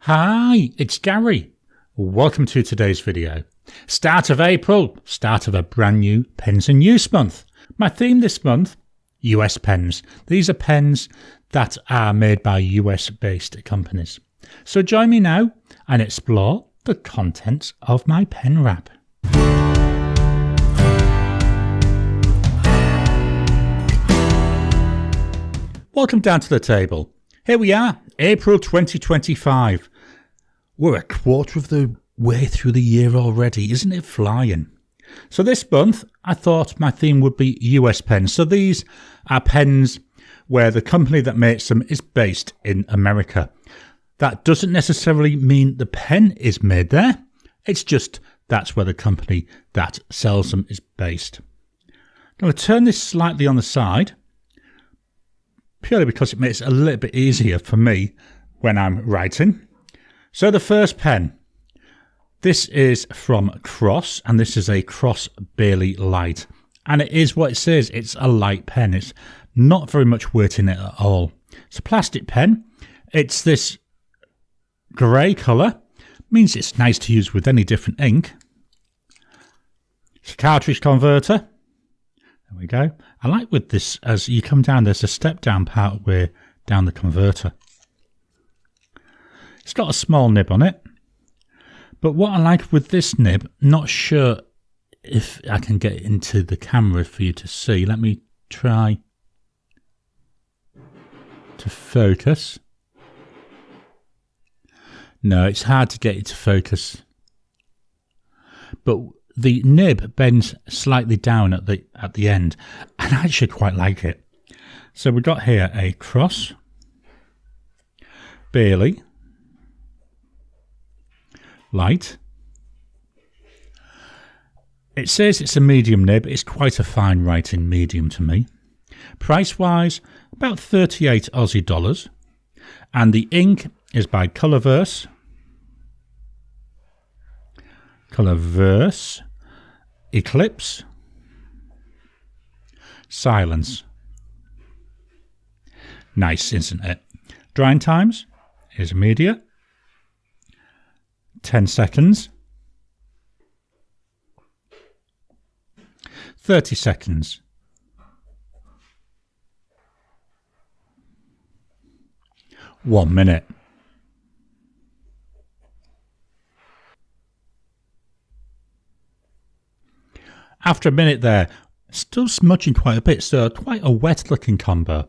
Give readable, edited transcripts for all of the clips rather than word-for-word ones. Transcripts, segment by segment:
Hi, it's Gary. Welcome to today's video. Start of April, start of a brand new Pens and Use month. My theme this month, US pens. These are pens that are made by US based companies. So join me now and explore the contents of my pen wrap. Welcome down to the table. Here we are, April 2025. We're a quarter of the way through the year already, isn't it flying? So this month, I thought my theme would be US pens. So these are pens where the company that makes them is based in America. That doesn't necessarily mean the pen is made there. It's just that's where the company that sells them is based. Now, I'll turn this slightly on the side, purely because it makes it a little bit easier for me when I'm writing. So the first pen, this is from Cross, and this is a Cross Bailey Light. And it is what it says, it's a light pen. It's not very much weight in it at all. It's a plastic pen. It's this grey colour, means it's nice to use with any different ink. It's a cartridge converter. There we go. I like with this, as you come down, there's a step down part way down the converter. It's got a small nib on it. But what I like with this nib, not sure if I can get into the camera for you to see. Let me try to focus. No, it's hard to get it to focus. But the nib bends slightly down at the end, and I actually quite like it. So we've got here a Cross Bailey Light. It says it's a medium nib. It's quite a fine writing medium to me. Price wise, about 38 Aussie dollars. And the ink is by Colorverse. Colorverse. Eclipse. Silence. Nice, isn't it? Drying times is immediate. 10 seconds. 30 seconds. One minute. After a minute there, still smudging quite a bit, so quite a wet looking combo.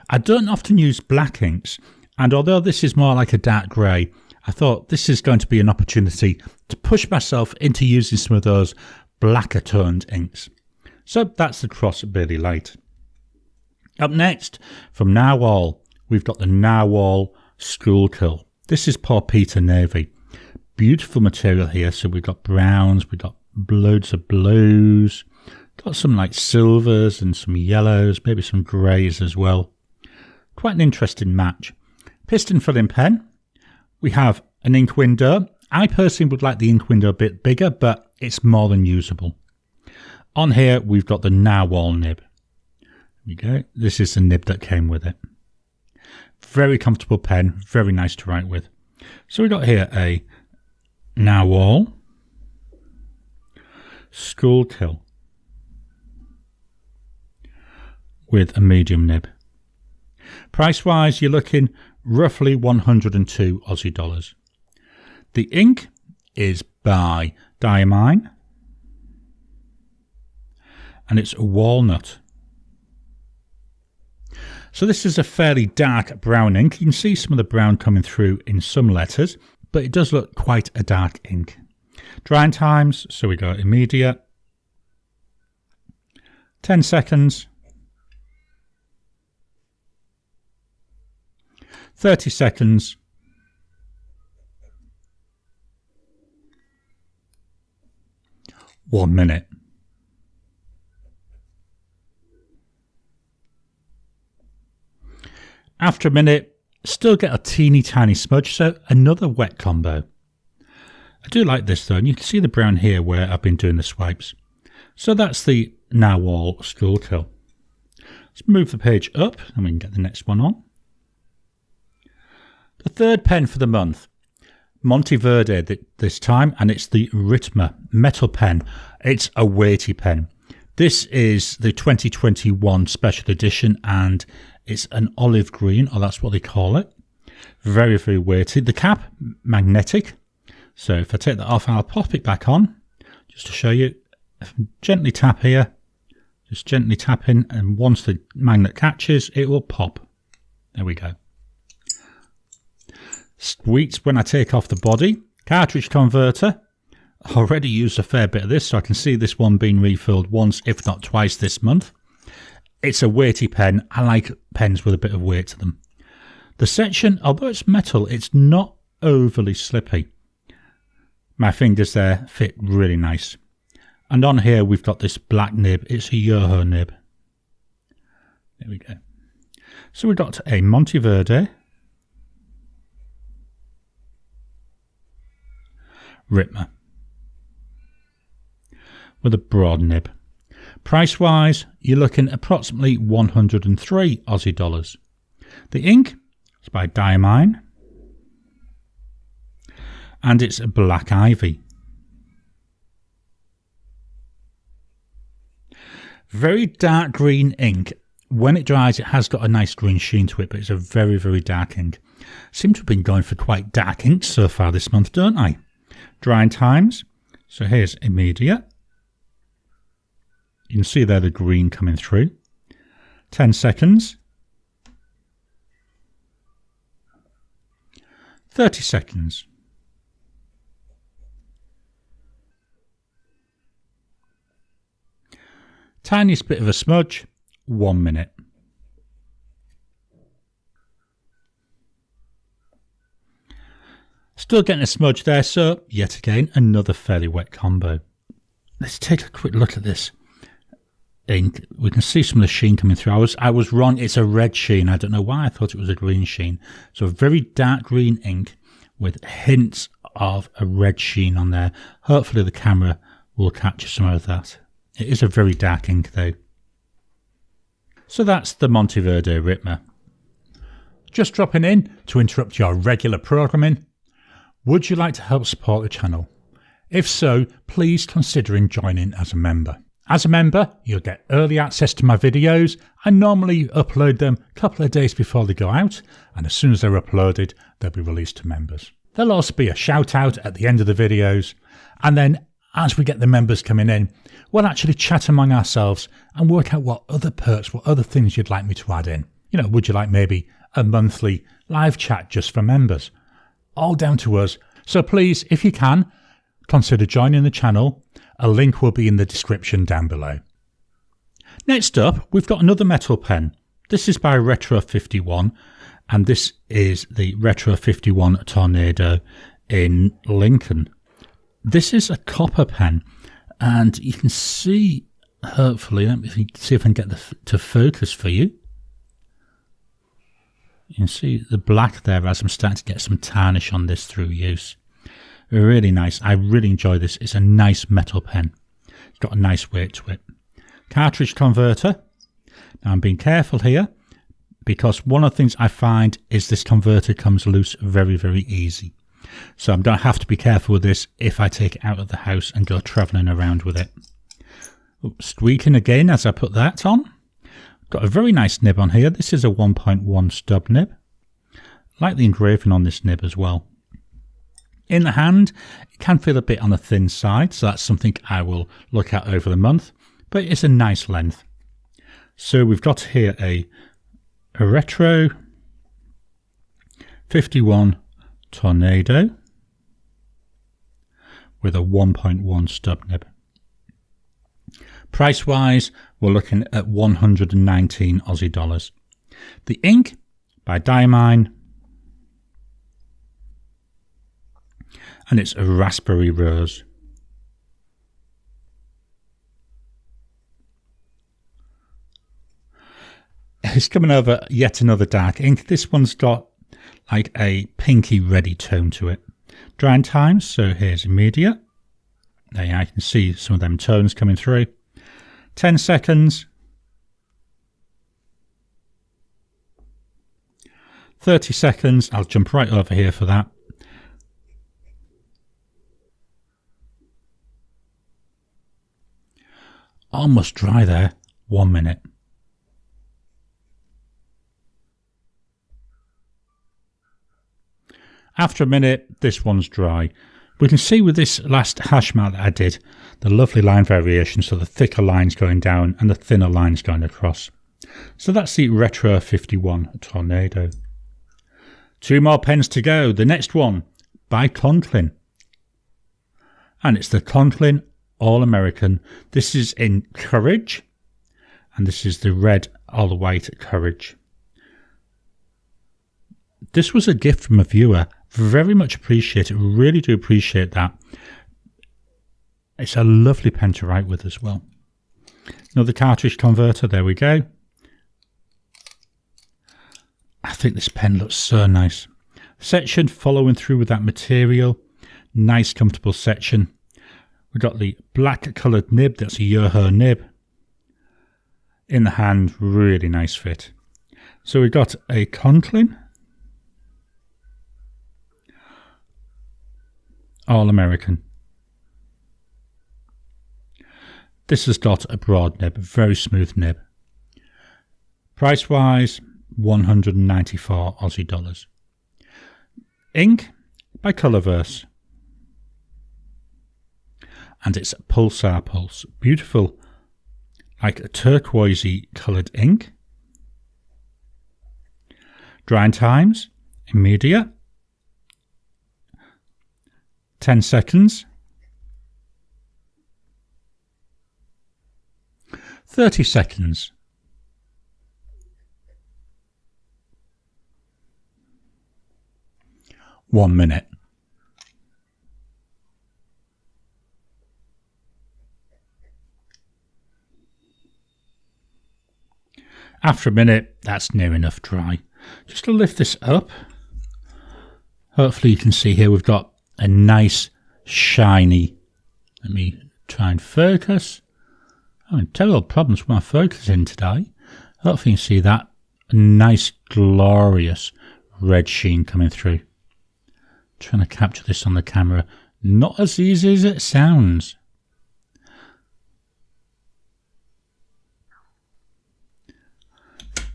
I don't often use black inks, and although this is more like a dark grey, I thought this is going to be an opportunity to push myself into using some of those blacker toned inks. So that's the Cross Bailey Light. Up next, from Nahvalur, we've got the Nahvalur Schuylkill. This is Porpita Navy. Beautiful material here. So we've got browns, we've got loads of blues, got some like silvers and some yellows, maybe some greys as well. Quite an interesting match. Piston filling pen. We have an ink window. I personally would like the ink window a bit bigger, but it's more than usable. On here, we've got the Nahvalur nib. There we go. This is the nib that came with it. Very comfortable pen, very nice to write with. So we've got here a Nahvalur Schuylkill with a medium nib. Price wise, you're looking roughly 102 Aussie dollars. The ink is by Diamine, and it's Walnut. So this is a fairly dark brown ink. You can see some of the brown coming through in some letters, but it does look quite a dark ink. Drying times, so we go immediate, 10 seconds, 30 seconds, 1 minute. After a minute, still get a teeny tiny smudge, so another wet combo. I do like this though, and you can see the brown here where I've been doing the swipes. So that's the Nahvalur Schuylkill. Let's move the page up and we can get the next one on. The third pen for the month. Monteverde this time, and it's the Ritma metal pen. It's a weighty pen. This is the 2021 special edition, and it's an olive green, or that's what they call it. Very, very weighty. The cap, magnetic. So if I take that off, I'll pop it back on, just to show you. If I gently tap here, just gently tap in, and once the magnet catches, it will pop. There we go. Sweet when I take off the body. Cartridge converter. I already used a fair bit of this, so I can see this one being refilled once, if not twice this month. It's a weighty pen. I like pens with a bit of weight to them. The section, although it's metal, it's not overly slippy. My fingers there fit really nice. And on here we've got this black nib. It's a Yoho nib. There we go. So we've got a Monteverde, Ritma, with a broad nib. Price wise, you're looking at approximately 103 Aussie dollars. The ink is by Diamine, and it's a Black Ivy. Very dark green ink. When it dries, it has got a nice green sheen to it, but it's a very, very dark ink. Seem to have been going for quite dark inks so far this month, don't I? Drying times. So here's immediate. You can see there the green coming through. 10 seconds. 30 seconds. Tiniest bit of a smudge. 1 minute. Still getting a smudge there, so yet again another fairly wet combo. Let's take a quick look at this ink. We can see some of the sheen coming through. I was wrong. It's a red sheen. I don't know why I thought it was a green sheen. So a very dark green ink with hints of a red sheen on there. Hopefully the camera will capture some of that. It is a very dark ink though. So that's the Monteverde Ritma. Just dropping in to interrupt your regular programming. Would you like to help support the channel? If so, please consider joining as a member. As a member, you'll get early access to my videos. I normally upload them a couple of days before they go out, and as soon as they're uploaded, they'll be released to members. There'll also be a shout out at the end of the videos, and then as we get the members coming in, we'll actually chat among ourselves and work out what other perks, what other things you'd like me to add in. You know, would you like maybe a monthly live chat just for members? All down to us. So please, if you can, consider joining the channel. A link will be in the description down below. Next up, we've got another metal pen. This is by Retro 51, and this is the Retro 51 Tornado in Lincoln. This is a copper pen, and you can see, hopefully, let me see if I can get to focus for you. You can see the black there as I'm starting to get some tarnish on this through use. Really nice. I really enjoy this. It's a nice metal pen. It's got a nice weight to it. Cartridge converter. Now I'm being careful here because one of the things I find is this converter comes loose very, very easy. So I'm going to have to be careful with this if I take it out of the house and go travelling around with it. Squeaking again as I put that on. Got a very nice nib on here. This is a 1.1 stub nib. Like the engraving on this nib as well. In the hand, it can feel a bit on the thin side, so that's something I will look at over the month, but it's a nice length. So we've got here a Retro 51 Tornado with a 1.1 stub nib. Price wise, we're looking at 119 Aussie dollars. The ink by Diamine, and it's a Raspberry Rose. It's coming over yet another dark ink. This one's got like a pinky reddy tone to it. Drying times, so here's immediate. There I can see some of them tones coming through. 10 seconds. 30 seconds. I'll jump right over here for that. almost dry there. 1 minute. After a minute, this one's dry. We can see with this last hash mark that I did, the lovely line variation, so the thicker lines going down and the thinner lines going across. So that's the Retro 51 Tornado. 2 more pens to go. The next one by Conklin. And it's the Conklin All-American. This is in Courage. And this is the red all the way to Courage. This was a gift from a viewer. Very much appreciate it. Really do appreciate that. It's a lovely pen to write with as well. Another cartridge converter. There we go. I think this pen looks so nice. Section following through with that material. Nice comfortable section. We've got the black coloured nib. That's a Yoho nib. In the hand. Really nice fit. So we've got a Conklin All-American. This has got a broad nib, a very smooth nib. Price wise, 194 Aussie dollars. Ink by Colorverse. And it's Pulsar Pulse. Beautiful, like a turquoisey coloured ink. Drying times, immediate. 10 seconds. 30 seconds. One minute. After a minute, that's near enough dry. Just to lift this up. Hopefully you can see here we've got a nice shiny. Let me try and focus. I'm having terrible problems with my focusing today. Hopefully you can see that. A nice glorious red sheen coming through. Trying to capture this on the camera. Not as easy as it sounds.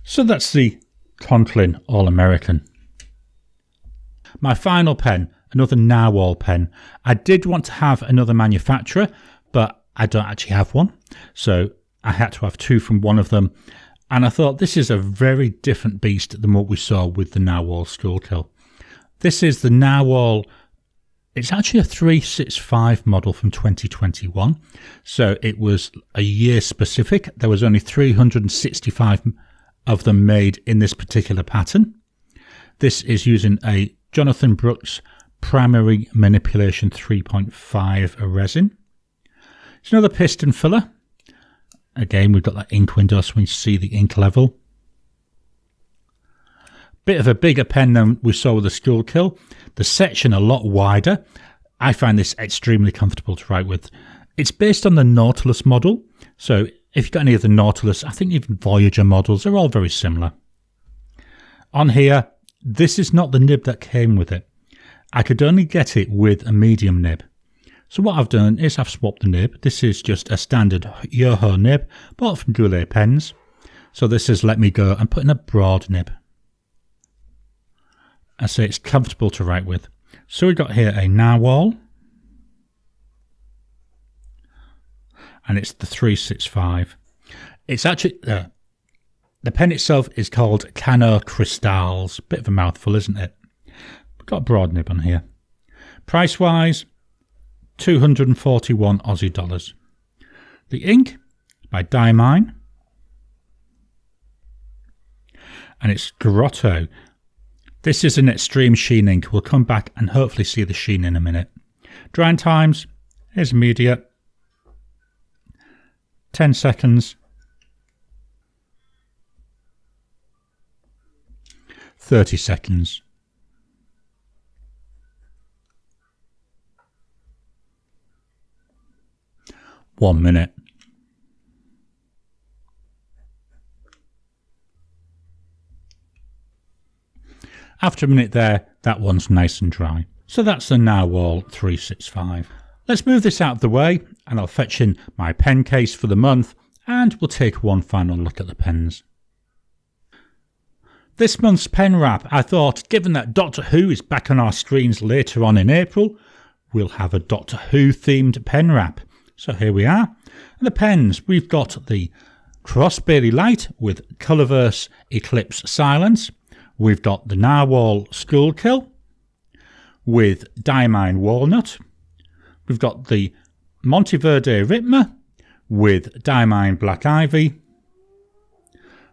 So that's the Conklin All-American. My final pen, another Narwhal pen. I did want to have another manufacturer, but I don't actually have one. So I had to have 2 from one of them. And I thought this is a very different beast than what we saw with the Narwhal Schuylkill. This is the Narwhal. It's actually a 365 model from 2021. So it was a year specific. There was only 365 of them made in this particular pattern. This is using a Jonathan Brooks Primary Manipulation 3.5 resin. It's another piston filler. Again, we've got that ink window so we can see the ink level. Bit of a bigger pen than we saw with the Schuylkill. The section a lot wider. I find this extremely comfortable to write with. It's based on the Nautilus model. So if you've got any of the Nautilus, I think even Voyager models, they're all very similar. On here, this is not the nib that came with it. I could only get it with a medium nib. So what I've done is I've swapped the nib. This is just a standard Yoho nib, bought from Goulet Pens. So this has let me go and put in a broad nib. I say it's comfortable to write with. So we've got here a Narwhal. And it's the 365. It's actually, the pen itself is called Cano Crystals. Bit of a mouthful, isn't it? We've got a broad nib on here. Price wise, 241 Aussie dollars. The ink by Diamine. And it's Grotto. This is an extreme sheen ink. We'll come back and hopefully see the sheen in a minute. Drying times is immediate. 10 seconds. 30 seconds. One minute. After a minute there, that one's nice and dry. So that's the Narwhal 365. Let's move this out of the way and I'll fetch in my pen case for the month and we'll take one final look at the pens. This month's pen wrap, I thought, given that Doctor Who is back on our screens later on in April, we'll have a Doctor Who themed pen wrap. So here we are. And the pens, we've got the Cross Bailey Light with Colorverse Eclipse Silence. We've got the Narwhal Schuylkill with Diamine Walnut. We've got the Monteverde Ritma with Diamine Black Ivy.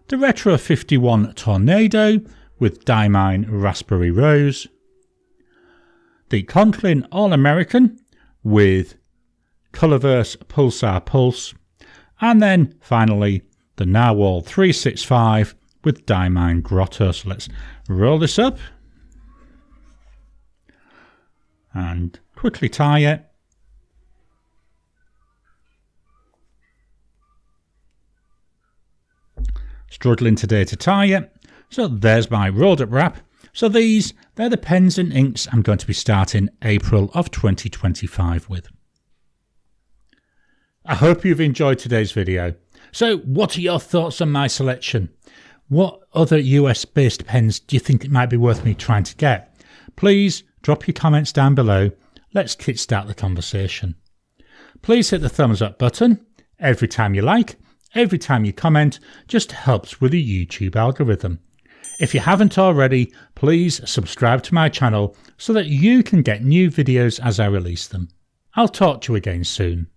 The Retro 51 Tornado with Diamine Raspberry Rose. The Conklin All-American with Colorverse Pulsar Pulse. And then finally the Narwhal 365 with Diamine Grotto. So let's roll this up and quickly tie it. Struggling today to tie it. So there's my rolled up wrap. So they're the pens and inks I'm going to be starting April of 2025 with. I hope you've enjoyed today's video. So what are your thoughts on my selection? What other US based pens do you think it might be worth me trying to get? Please drop your comments down below. Let's kickstart the conversation. Please hit the thumbs up button. Every time you like, every time you comment, just helps with the YouTube algorithm. If you haven't already, please subscribe to my channel so that you can get new videos as I release them. I'll talk to you again soon.